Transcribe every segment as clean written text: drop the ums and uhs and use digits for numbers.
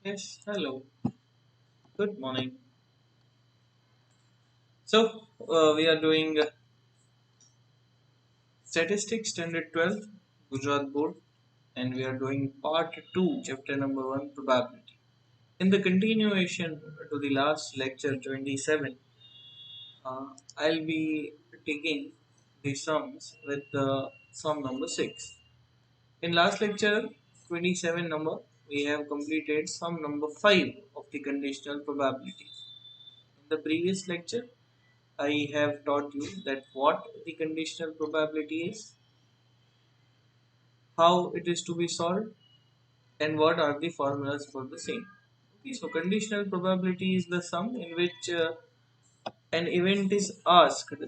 Yes, hello. Good morning. We are doing Statistics Standard 12, Gujarat Board, and we are doing Part 2, Chapter number 1, Probability. In the continuation to the last lecture 27, I'll be taking the sums with the sum number 6. In last lecture 27 number, we have completed sum number 5 of the conditional probability. In the previous lecture, I have taught you that what the conditional probability is, how it is to be solved, and what are the formulas for the same. Okay, so conditional probability is the sum in which an event is asked,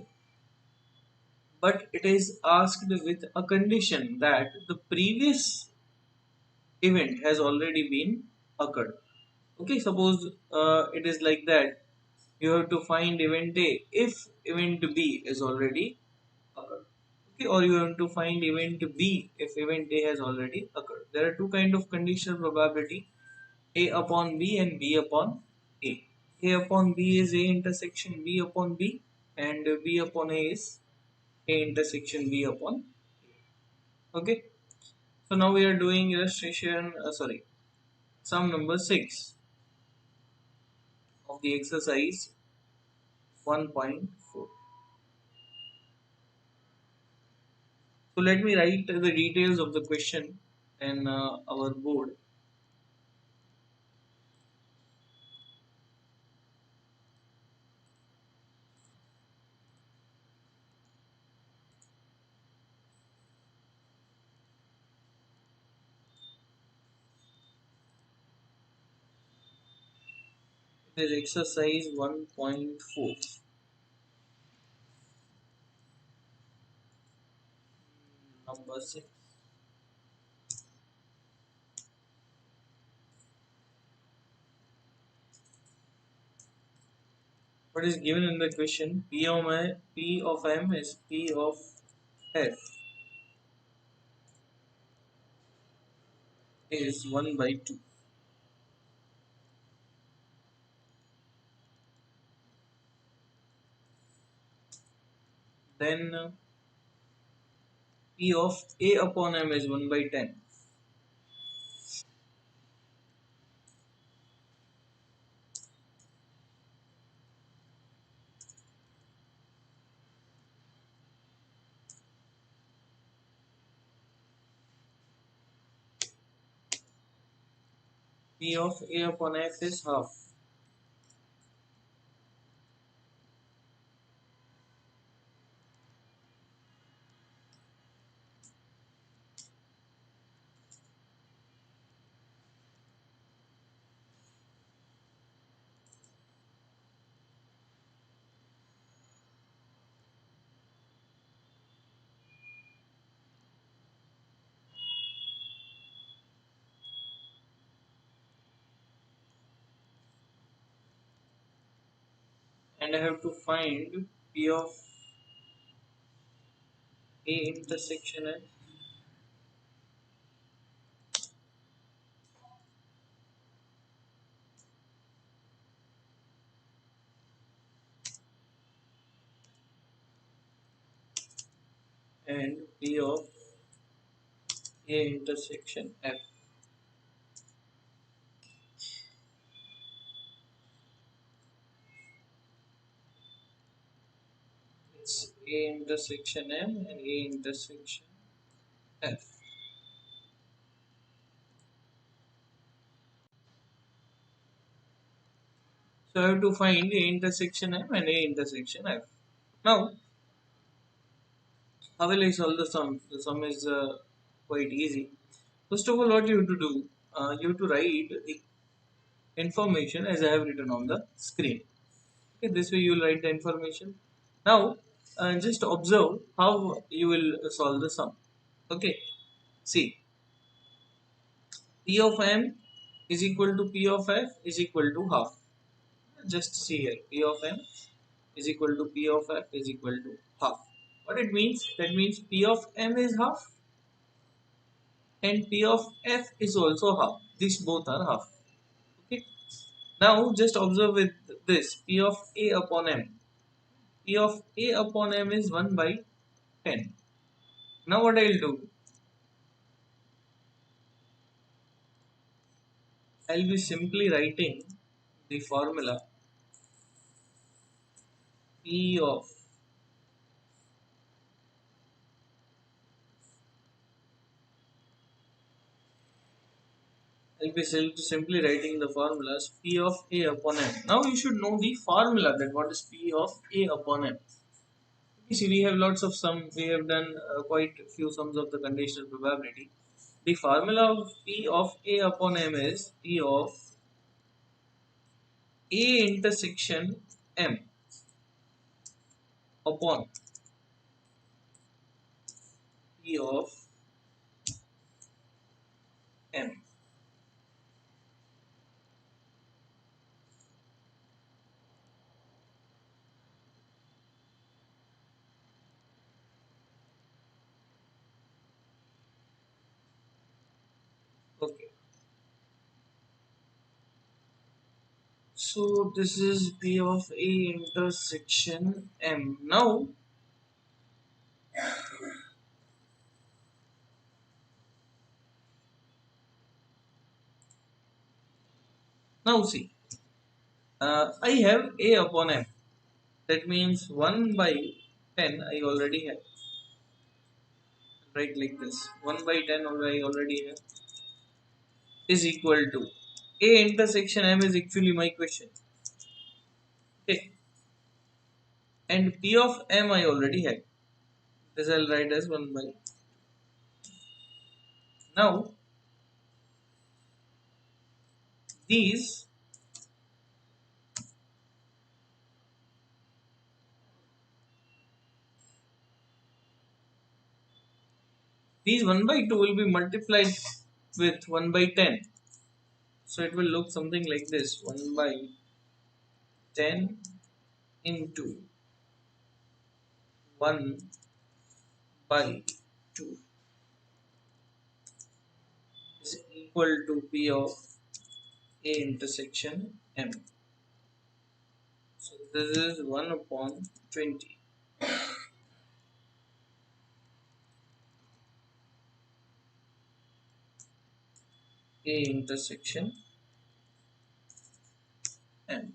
but it is asked with a condition that the previous event has already been occurred. Okay, suppose it is like that. You have to find event A if event B is already occurred. Okay, or you have to find event B if event A has already occurred. There are two kind of conditional probability: A upon B and B upon A. A upon B is A intersection B upon B, and B upon A is A intersection B upon A. Okay, so now we are doing illustration. Sum number 6 of the exercise 1.4. So let me write the details of the question in our board. It is exercise 1.4, number 6. What is given in the question? P of M is P of F is 1 by 2. Then P of A upon M is 1 by 10. P of A upon F is half. And I have to find P of A intersection F and P of A intersection F. It's A intersection M and A intersection F. So I have to find A intersection M and A intersection F. Now, how will I solve the sum? The sum is quite easy. First of all, what you have to do, you have to write the information as I have written on the screen. Okay, this way you will write the information. Now, just observe how you will solve the sum. Okay, see, P of M is equal to P of F is equal to half. Just see here, P of M is equal to P of F is equal to half. What it means? That means P of M is half and P of F is also half. These both are half. Okay. Now just observe with this P of A upon M. P of A upon M is 1 by 10. Now what I'll do, I'll be simply writing the formula P of, I'll be simply writing the formulas P of A upon M. Now you should know the formula, that what is P of A upon M. You see, we have lots of sum. We have done quite a few sums of the conditional probability. The formula of P of A upon M is P of A intersection M upon P of M. Okay. So this is P of A intersection M. Now see, I have A upon M. That means 1 by 10 I already have. Right, like this. 1 by 10 I already have is equal to A intersection M is actually my question. Okay. And P of M I already have. This I'll write as 1 by. Now these these 1 by 2 will be multiplied with 1 by 10. So it will look something like this: 1 by 10 into 1 by 2 is equal to P of A intersection M. So this is 1 upon 20. A intersection M.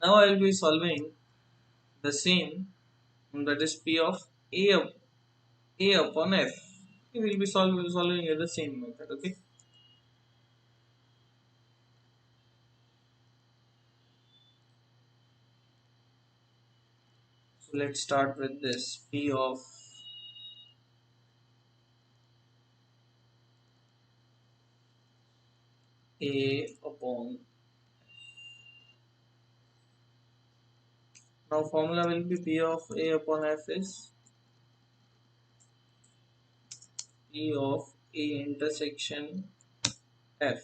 Now I will be solving the same, that is P of A upon F. We will be solving the same method. Okay. So let's start with this P of A upon. Now formula will be P of A upon F is P of A intersection F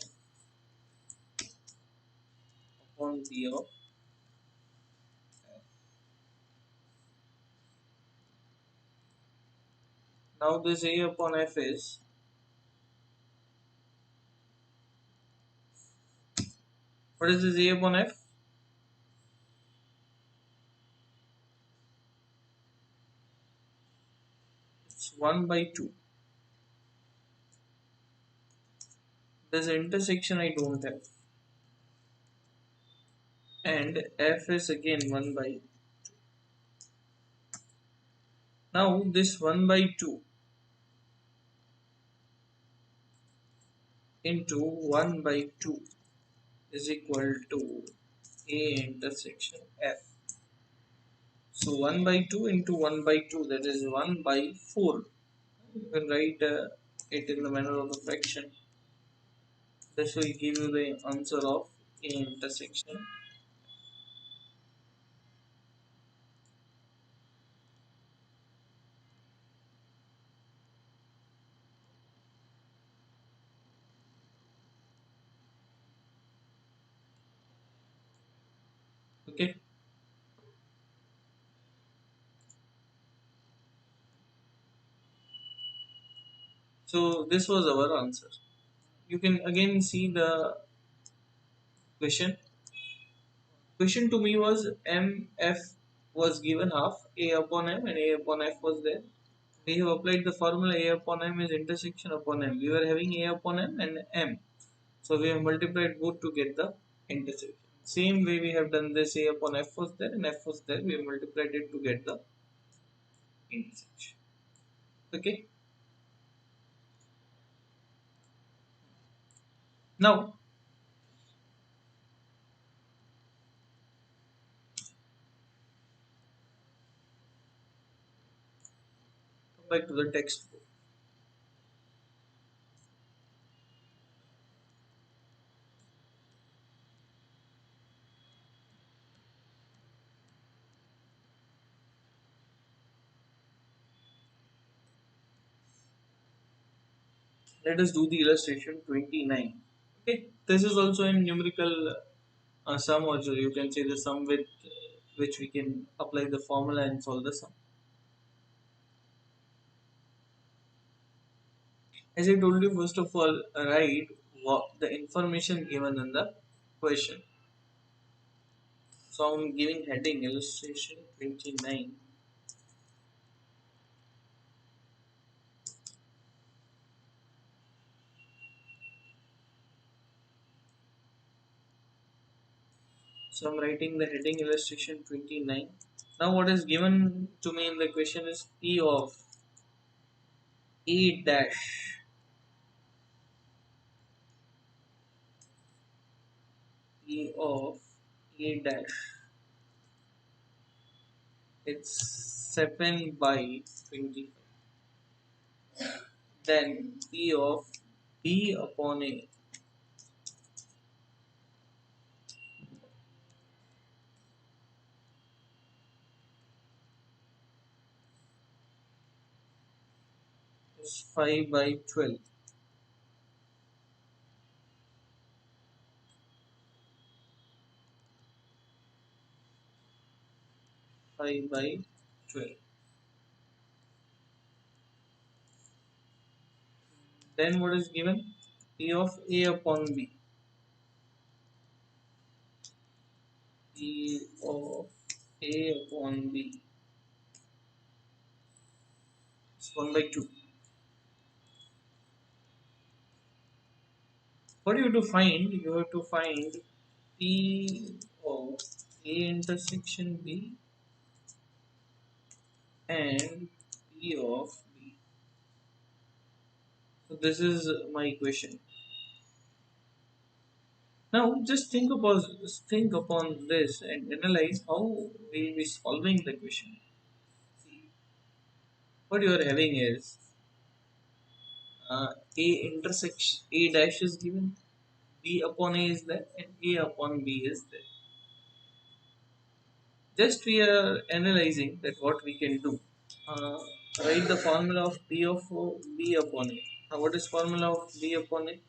upon P of. Now this A upon F is, what is this A upon F? It's 1 by 2. This intersection I don't have. And F is again 1 by. Now this 1 by 2 into 1 by 2 is equal to A intersection F. So 1 by 2 into 1 by 2, that is 1 by 4. You can write it in the manner of a fraction. This will give you the answer of A intersection. Okay, so this was our answer. You can again see the question. Question to me was mf was given half a upon m and a upon f was there. We have applied the formula a upon m is intersection upon m. We were having a upon m and m. So we have multiplied both to get the intersection. Same way we have done this, a upon f was there and f was there. We have multiplied it to get the intersection. Okay. Now come back to the textbook. Let us do the illustration 29. Okay. This is also in numerical sum, or you can say the sum with which we can apply the formula and solve the sum. As I told you, first of all, write what the information given in the question. So I'm giving heading illustration 29. So I'm writing the heading illustration 29. Now what is given to me in the question is P of A dash, P of A dash. It's 7 by 25. Then P of B upon A is 5 by 12. 5 by 12. Then what is given? P of A upon B. P of A upon B is 1 by 2. What do you have to find? You have to find P of A intersection B and P of B. So this is my equation. Now just think upon this and analyze how we will be solving the question. See, what you are having is A intersection A dash is given, B upon A is there, and A upon B is there. Just we are analyzing that what we can do. Uh, Write the formula of P of B upon A. Now what is formula of B upon A?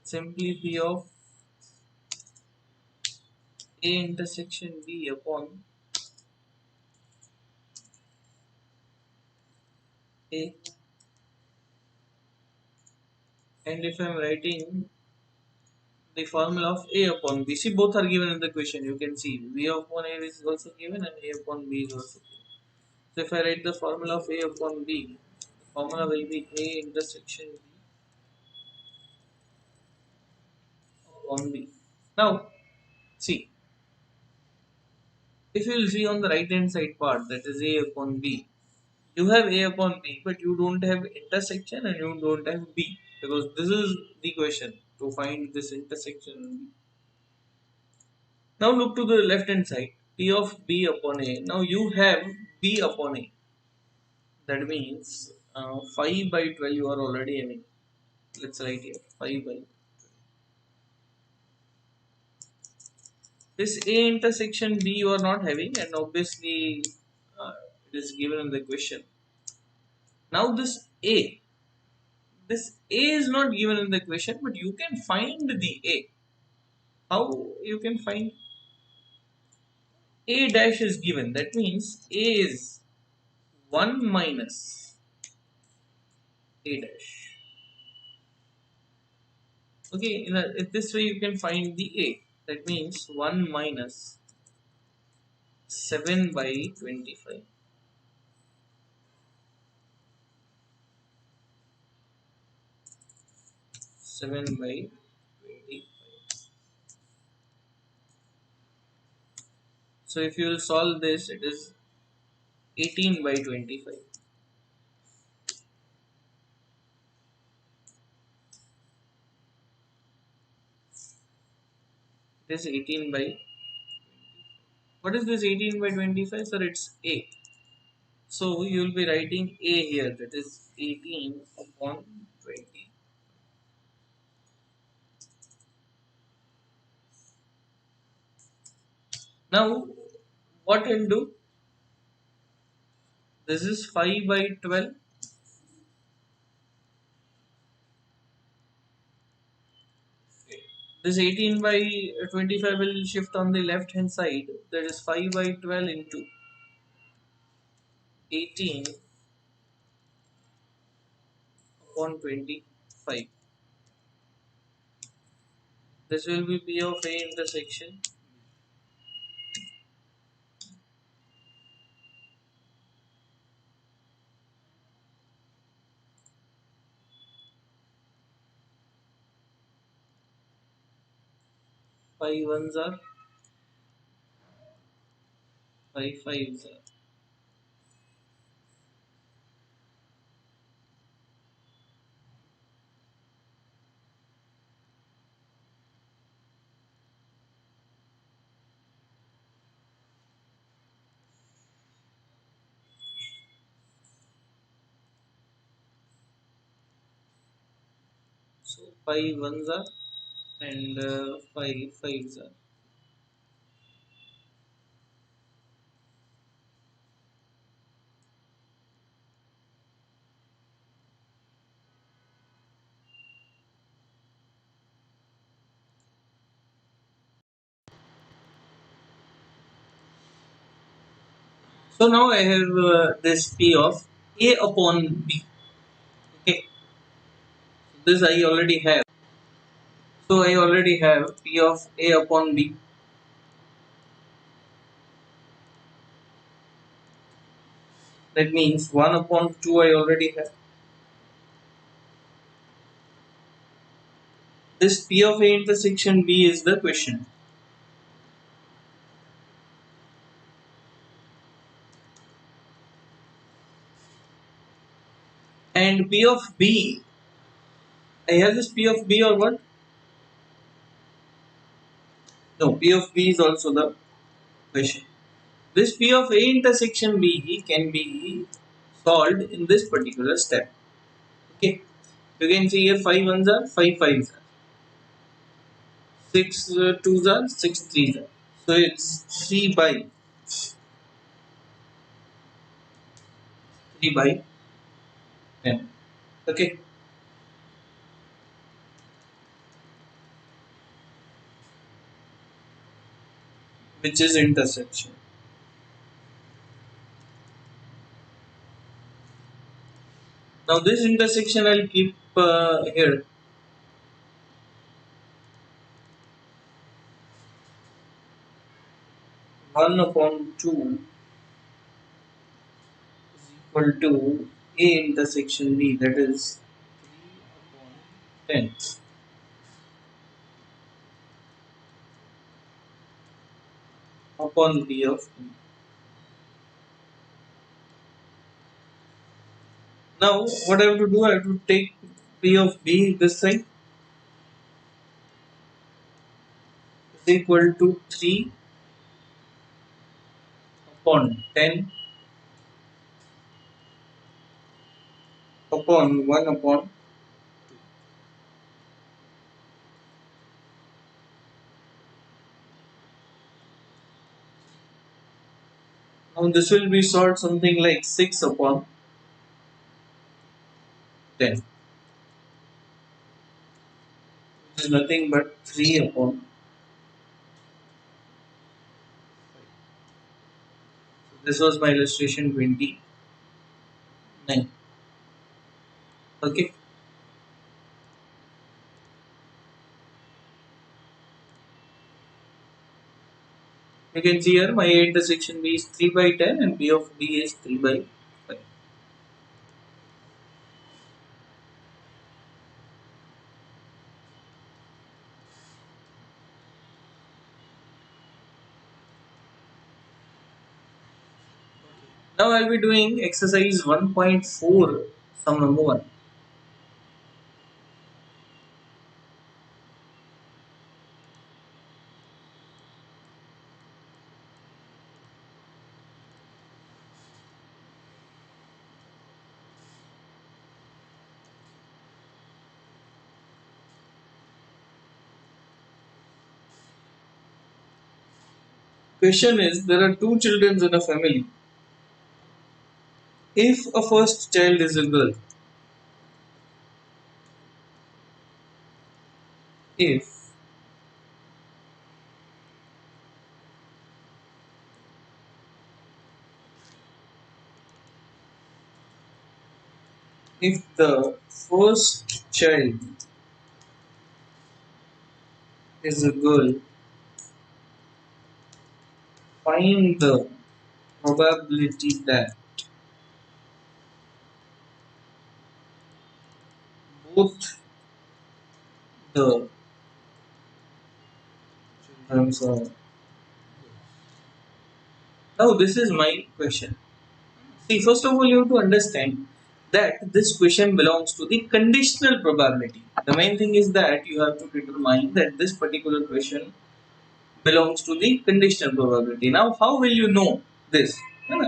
Simply P of A intersection B upon A. And if I am writing the formula of A upon B, see both are given in the question. You can see B upon A is also given and A upon B is also given. So if I write the formula of A upon B, the formula will be A intersection B upon B. Now see, if you will see on the right hand side part, that is A upon B, you have A upon B, but you don't have intersection and you don't have B, because this is the question to find this intersection. Now look to the left hand side, P of B upon A. Now you have B upon A. That means 5 by 12 you are already having. Let's write here 5 by. This A intersection B you are not having, and obviously it is given in the question. Now this A is not given in the question, but you can find the A. How you can find? A dash is given. That means A is 1 minus A dash. Okay, in this way you can find the A. That means 1 minus 7 by 25. 7 by 25. So if you will solve this, it is 18 by 25. It is 18 by. What is this 18 by 25? Sir, it's A. So you will be writing A here. That is 18 upon 20. Now, what I'll do? This is 5 by 12. This 18 by 25 will shift on the left hand side. That is 5 by 12 into 18 upon 25. This will be P of A intersection. Five ones are, five fives are. So five ones are and five fives are. So now I have this P of A upon B. Okay, this I already have. So I already have P of A upon B. That means 1 upon 2 I already have. This P of A intersection B is the question. And P of B, I have this P of B or what? No, P of B is also the question. This P of A intersection B can be solved in this particular step. Okay, you can see here 5 ones are, 5 fives are, 6 twos are, 6 threes are. So it's 3 by 10. Okay, which is intersection. Now this intersection I'll keep here. 1 upon 2 is equal to A intersection B, that is 3 upon 10 upon B of B. Now what I have to do, I have to take P of B this side is equal to 3 upon 10 upon 1 upon. Now this will be solved something like 6 upon 10, which is nothing but 3 upon 5. This was my illustration 29. Okay. You can see here my A intersection B is 3 by 10 and B of B is 3 by 5. Now I'll be doing exercise 1.4, sum number 1. Question is, there are two children in a family. If a first child is a girl, if the first child is a girl, find the probability that both the children are. Now this is my question. See, first of all, you have to understand that this question belongs to the conditional probability. The main thing is that you have to determine that this particular question belongs to the conditional probability. Now, how will you know this?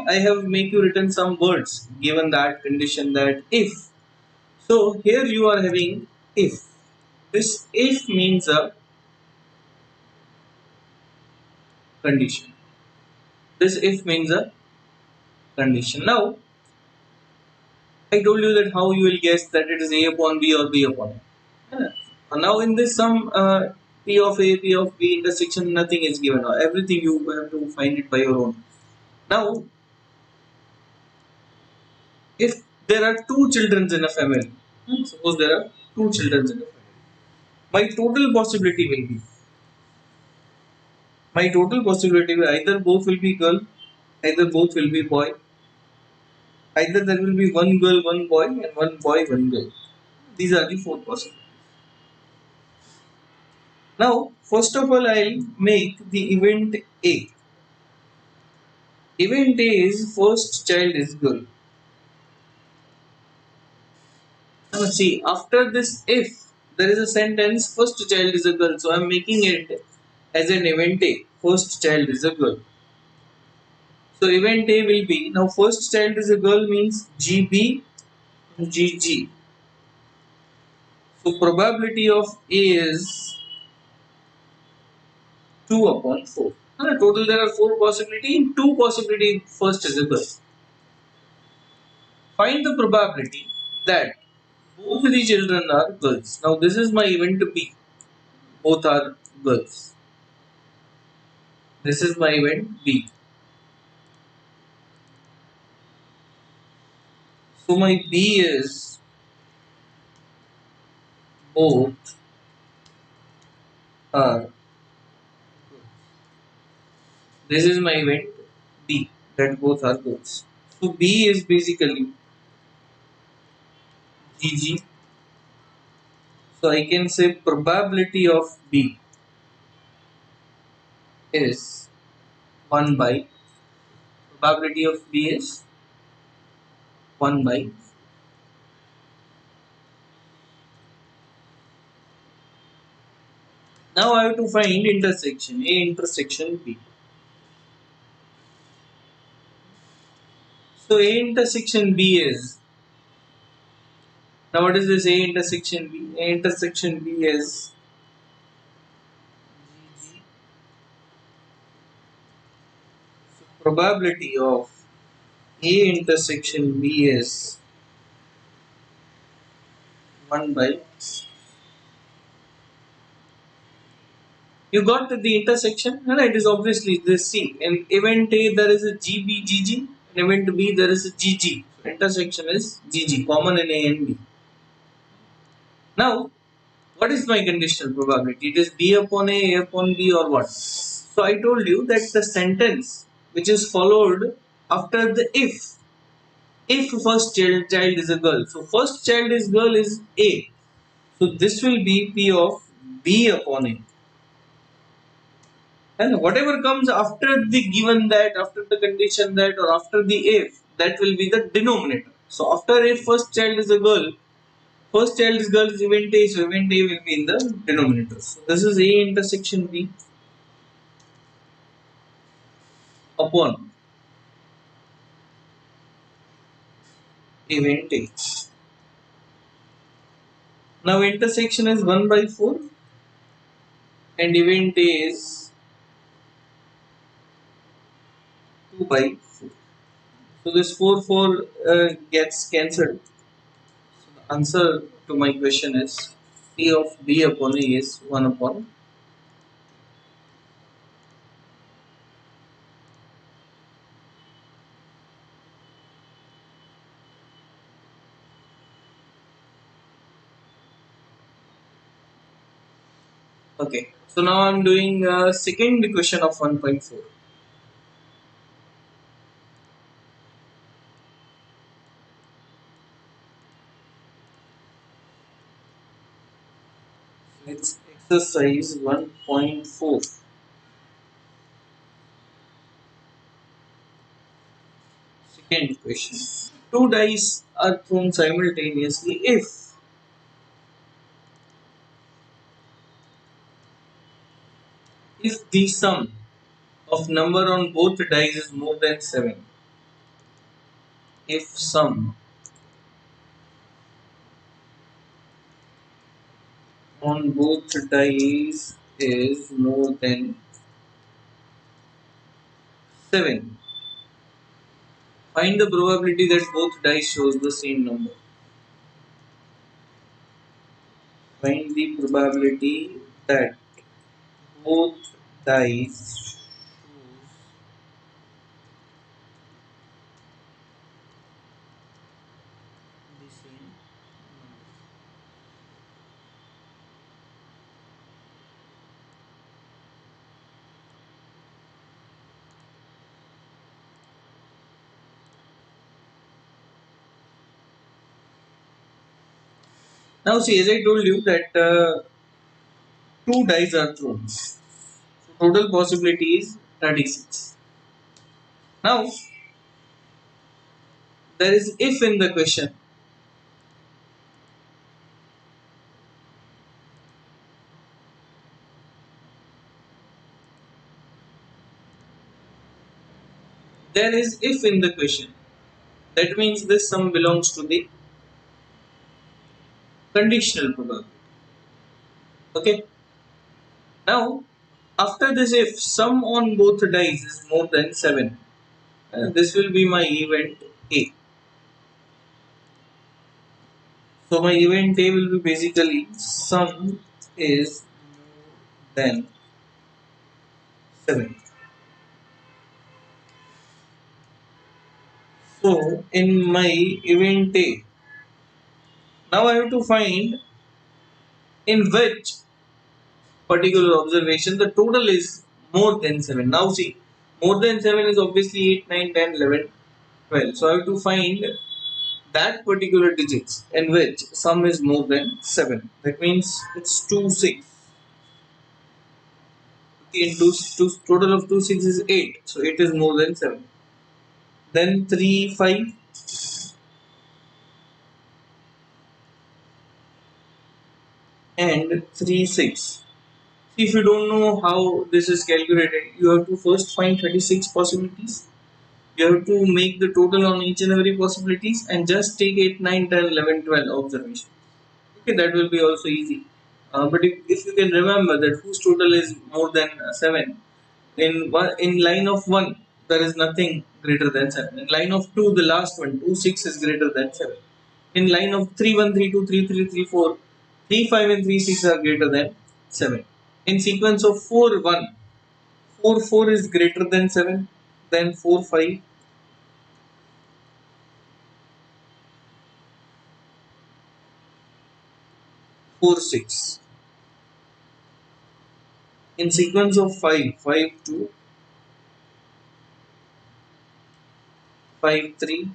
I have make you written some words given that condition, that if. So here you are having if. This if means a condition. This if means a condition. Now, I told you that how you will guess that it is A upon B or B upon A. Now in this sum, P of A, P of B intersection, nothing is given. Everything you have to find it by your own. Now, if there are two children in a family, suppose there are two children in a family, my total possibility will be, either both will be girl, either both will be boy, either there will be one girl, one boy, and one boy, one girl. These are the four possibilities. Now, first of all, I'll make the event A. Event A is first child is girl. Now see, after this if, there is a sentence first child is a girl. So I'm making it as an event A. First child is a girl. So event A will be, now first child is a girl means GB GG. So probability of A is 2 upon 4. Total there are 4 possibility. In 2 possibility first is a girl. Find the probability that both the children are girls. Now this is my event B. Both are girls. This is my event B. So my B is both are. This is my event B, that both are girls. So B is basically GG. So I can say probability of B is 1 by, probability of B is 1 by. Now I have to find intersection A intersection B. So A intersection B is, now what is this A intersection B? A intersection B is GG. So probability of A intersection B is 1 by. You got to the intersection, and it is obviously this C. In event A, there is a GBGG. In event B, there is a GG. Intersection is GG, common in A and B. Now, what is my conditional probability? It is B upon A upon B, or what? So I told you that the sentence which is followed after the if first child is a girl. So first child is girl is A. So this will be P of B upon A. And whatever comes after the given that, after the condition that, or after the if, that will be the denominator. So after if first child is a girl, first child is girl is event A, so event A will be in the denominator. So this is A intersection B upon event A. Now intersection is 1 by 4 and event A is 2 by 4. So this 4 gets cancelled. So the answer to my question is P of B upon A is 1 upon. Okay. So now I'm doing a second equation of 1.4. It's exercise 1.4. Second equation. Two dice are thrown simultaneously if the sum of number on both dice is more than 7. If sum on both dice is more than 7, find the probability that both dice shows the same number. Find the probability that both dice shows the same number. Now see, as I told you that two dice are thrown. So total possibility is 36. Now there is if in the question. There is if in the question. That means this sum belongs to the conditional probability. Okay. Now after this if sum on both dice is more than 7, this will be my event A. So my event A will be basically sum is more than 7. So in my event A, now I have to find in which particular observation the total is more than 7. Now see, more than 7 is obviously 8, 9, 10, 11, 12. So I have to find that particular digits in which sum is more than 7. That means it's 2, 6. Okay, and total of 2, 6 is 8. So 8 is more than 7. Then 3, 5 and 3, 6. See, if you don't know how this is calculated, you have to first find 36 possibilities. You have to make the total on each and every possibilities and just take 8, 9, 10, 11, 12 observations. Okay, that will be also easy. But if you can remember that whose total is more than 7, in line of 1, there is nothing greater than 7. In line of 2, the last one, 2, 6 is greater than 7. In line of 3, 1, 3, 2, 3, 3, 3, 4, 3, 5 and 3, 6 are greater than 7. in sequence of 4 1. 4 4 is greater than 7, then 4 5, 4 6. In sequence of 5 5 2, 5 3,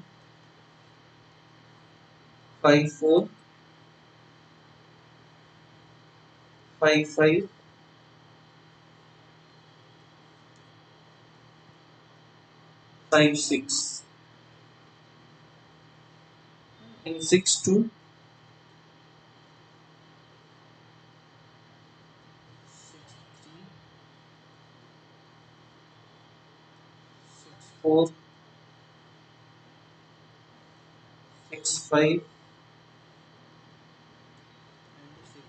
5 4, 5 5, 5 6. In 6 2, 6 3, 6 4, 6 5, and 6 6.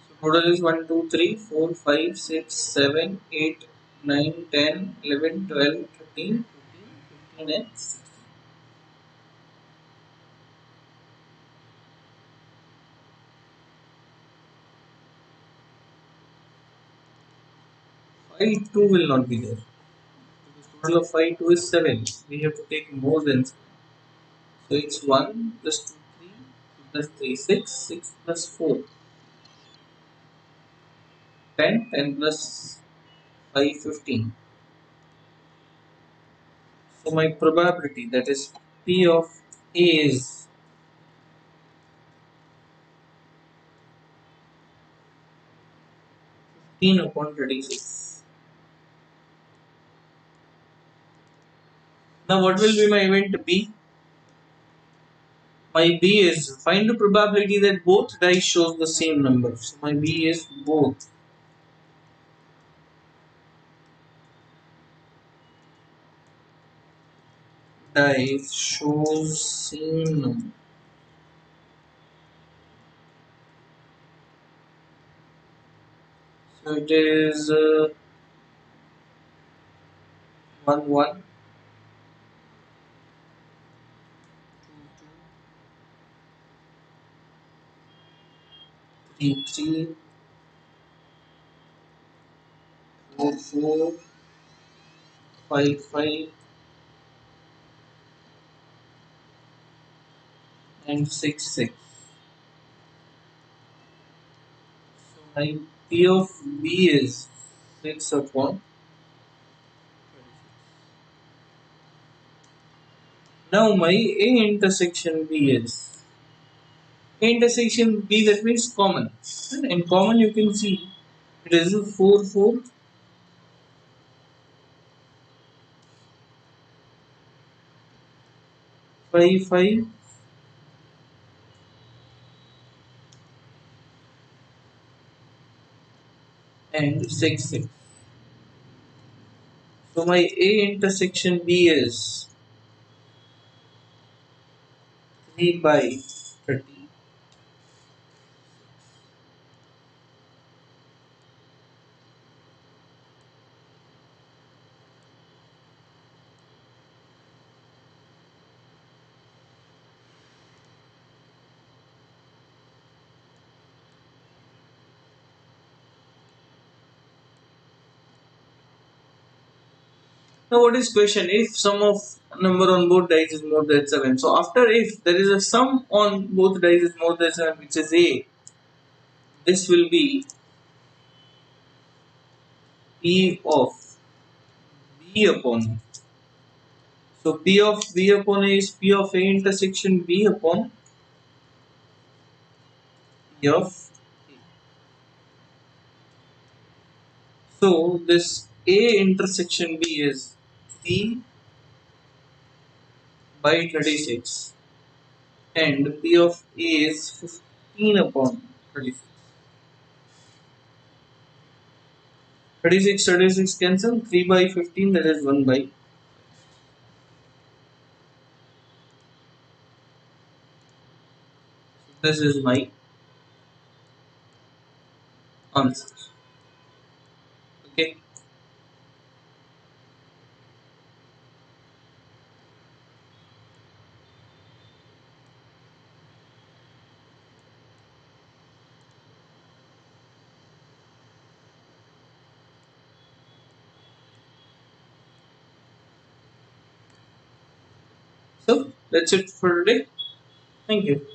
So total is 1 2 3 4 5 6 7 8 9 10 11 12 13 14 15 and 16. 5 2 will not be there because total of 5 2 is 7. We have to take more than 7. So it's 1 plus 2 3, 2 plus 3 6, 6 plus 4 10, 10 plus 5 15. So my probability, that is P of A, is 15 upon 36. Now what will be my event B? My B is find the probability that both dice shows the same number. So my B is both dice shows same number. So it is 1 1, 2 2, 3 3, 4 4, 5 5, and 6 6. So my P of B is 6 upon 36. Now my A intersection B is A intersection B, that means common. And in common you can see it is 4 4, 5 5, and 6 6. So my A intersection B is 3 by 30. Now what is question? If sum of number on both dice is more than 7. So after if there is a sum on both dice is more than 7, which is A, this will be P of B upon. So P of B upon A is P of A intersection B upon P of A. So this A intersection B is 3 by 36 and P of A is 15 upon 36. 36 cancel, 3 by 15, that is 1 by. This is my answer. Okay. So that's it for today. Thank you.